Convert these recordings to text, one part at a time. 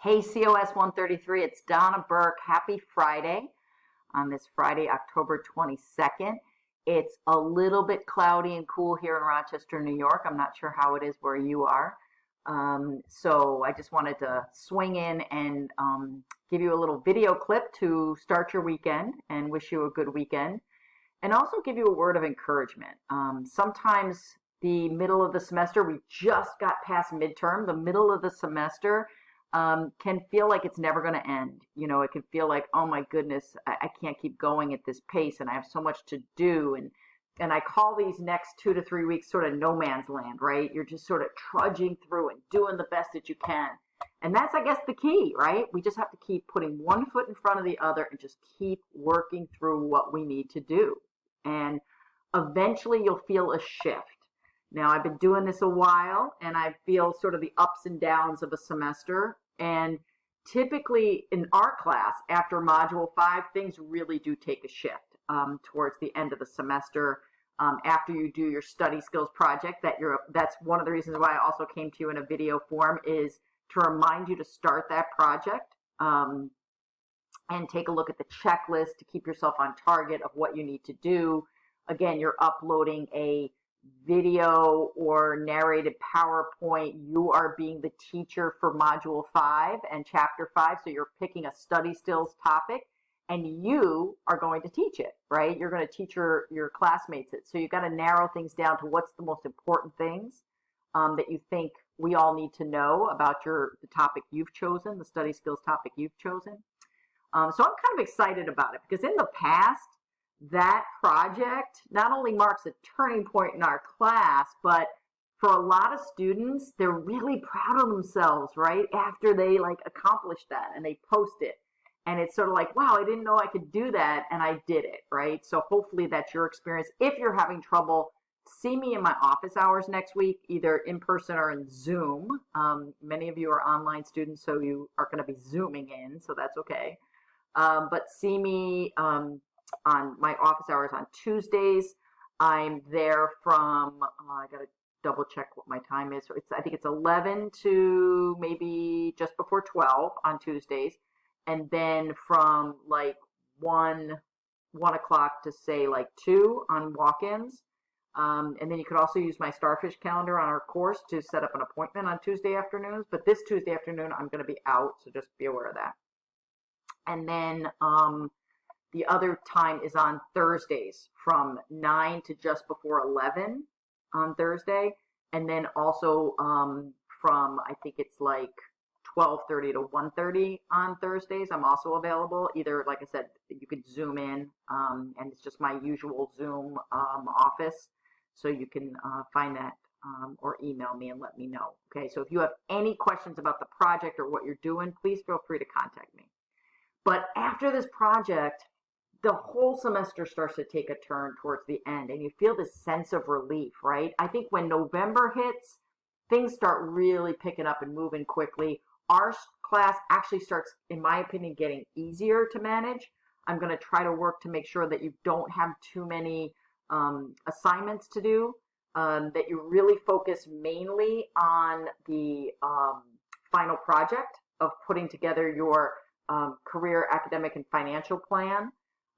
Hey, COS 133, it's Donna Burke. Happy Friday on this Friday, October 22nd. It's a little bit cloudy and cool here in Rochester, New York. I'm not sure how it is where you are. So I just wanted to swing in and give you a little video clip to start your weekend and wish you a good weekend. And also give you a word of encouragement. Sometimes the middle of the semester, we just got past midterm, the middle of the semester can feel like it's never going to end. You know, it can feel like, oh my goodness, I can't keep going at this pace and I have so much to do. And I call these next 2 to 3 weeks sort of no man's land, right? You're just sort of trudging through and doing the best that you can. And that's, I guess, the key, right? We just have to keep putting one foot in front of the other and just keep working through what we need to do. And eventually you'll feel a shift. Now, I've been doing this a while, and I feel sort of the ups and downs of a semester. And typically in our class, after Module 5, things really do take a shift towards the end of the semester. After you do your study skills project, that's one of the reasons why I also came to you in a video form, is to remind you to start that project and take a look at the checklist to keep yourself on target of what you need to do. Again, you're uploading a video or narrated PowerPoint. You are being the teacher for Module 5 and Chapter 5, so you're picking a study skills topic and you are going to teach it, right? You're going to teach your classmates it. So you've got to narrow things down to what's the most important things that you think we all need to know about the topic you've chosen, the study skills topic you've chosen. So I'm kind of excited about it because in the past, that project not only marks a turning point in our class, but for a lot of students, they're really proud of themselves, right? After they accomplish that and they post it. And it's sort of like, wow, I didn't know I could do that and I did it, right? So hopefully that's your experience. If you're having trouble, see me in my office hours next week, either in person or in Zoom. Many of you are online students, so you are going to be Zooming in, so that's okay. But see me on my office hours on Tuesdays. I'm there from, I got to double check what my time is. I think it's 11 to maybe just before 12 on Tuesdays. And then from 1 o'clock to say 2 on walk-ins. And then you could also use my Starfish calendar on our course to set up an appointment on Tuesday afternoons. But this Tuesday afternoon, I'm going to be out, so just be aware of that. And then the other time is on Thursdays from 9 to just before 11 on Thursday. And then also from, I think it's 12:30 to 1:30 on Thursdays. I'm also available. Either, like I said, you could Zoom in, and it's just my usual Zoom office. So you can find that or email me and let me know. Okay, so if you have any questions about the project or what you're doing, please feel free to contact me. But after this project, the whole semester starts to take a turn towards the end and you feel this sense of relief, right? I think when November hits, things start really picking up and moving quickly. Our class actually starts, in my opinion, getting easier to manage. I'm going to try to work to make sure that you don't have too many assignments to do, that you really focus mainly on the final project of putting together your career, academic, and financial plan.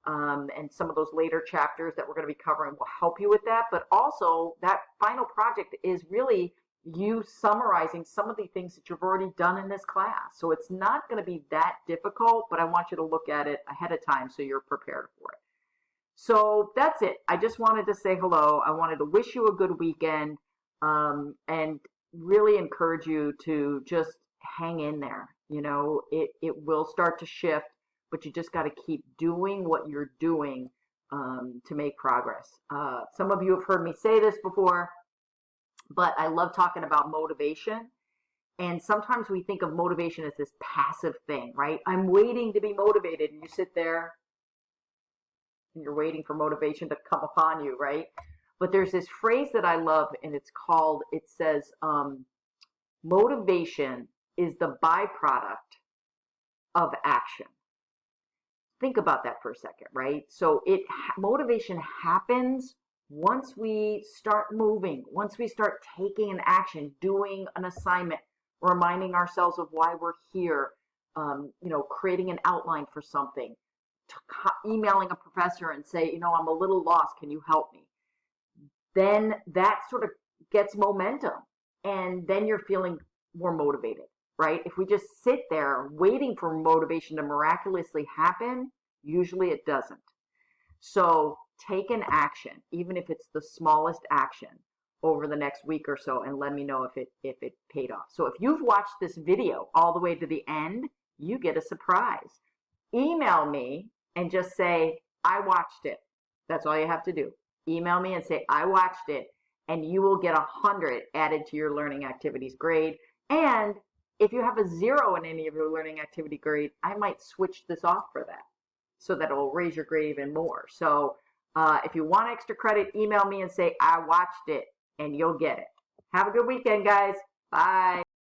And some of those later chapters that we're going to be covering will help you with that. But also, that final project is really you summarizing some of the things that you've already done in this class. So it's not going to be that difficult, but I want you to look at it ahead of time so you're prepared for it. So that's it. I just wanted to say hello. I wanted to wish you a good weekend and really encourage you to just hang in there. You know, it will start to shift, but you just got to keep doing what you're doing to make progress. Some of you have heard me say this before, but I love talking about motivation. And sometimes we think of motivation as this passive thing, right? I'm waiting to be motivated, and you sit there and you're waiting for motivation to come upon you, right? But there's this phrase that I love, and it says, motivation is the byproduct of action. Think about that for a second, right? So motivation happens once we start moving, once we start taking an action, doing an assignment, reminding ourselves of why we're here, creating an outline for something, emailing a professor and say, I'm a little lost, can you help me? Then that sort of gets momentum, and then you're feeling more motivated, right? If we just sit there waiting for motivation to miraculously happen, usually it doesn't. So take an action, even if it's the smallest action, over the next week or so, and let me know if it paid off. So if you've watched this video all the way to the end, you get a surprise. Email me and just say, I watched it. That's all you have to do. Email me and say, I watched it, and you will get 100 added to your learning activities grade. And if you have a 0 in any of your learning activity grade, I might switch this off for that, so that it will raise your grade even more. So if you want extra credit, email me and say, I watched it, and you'll get it. Have a good weekend, guys. Bye.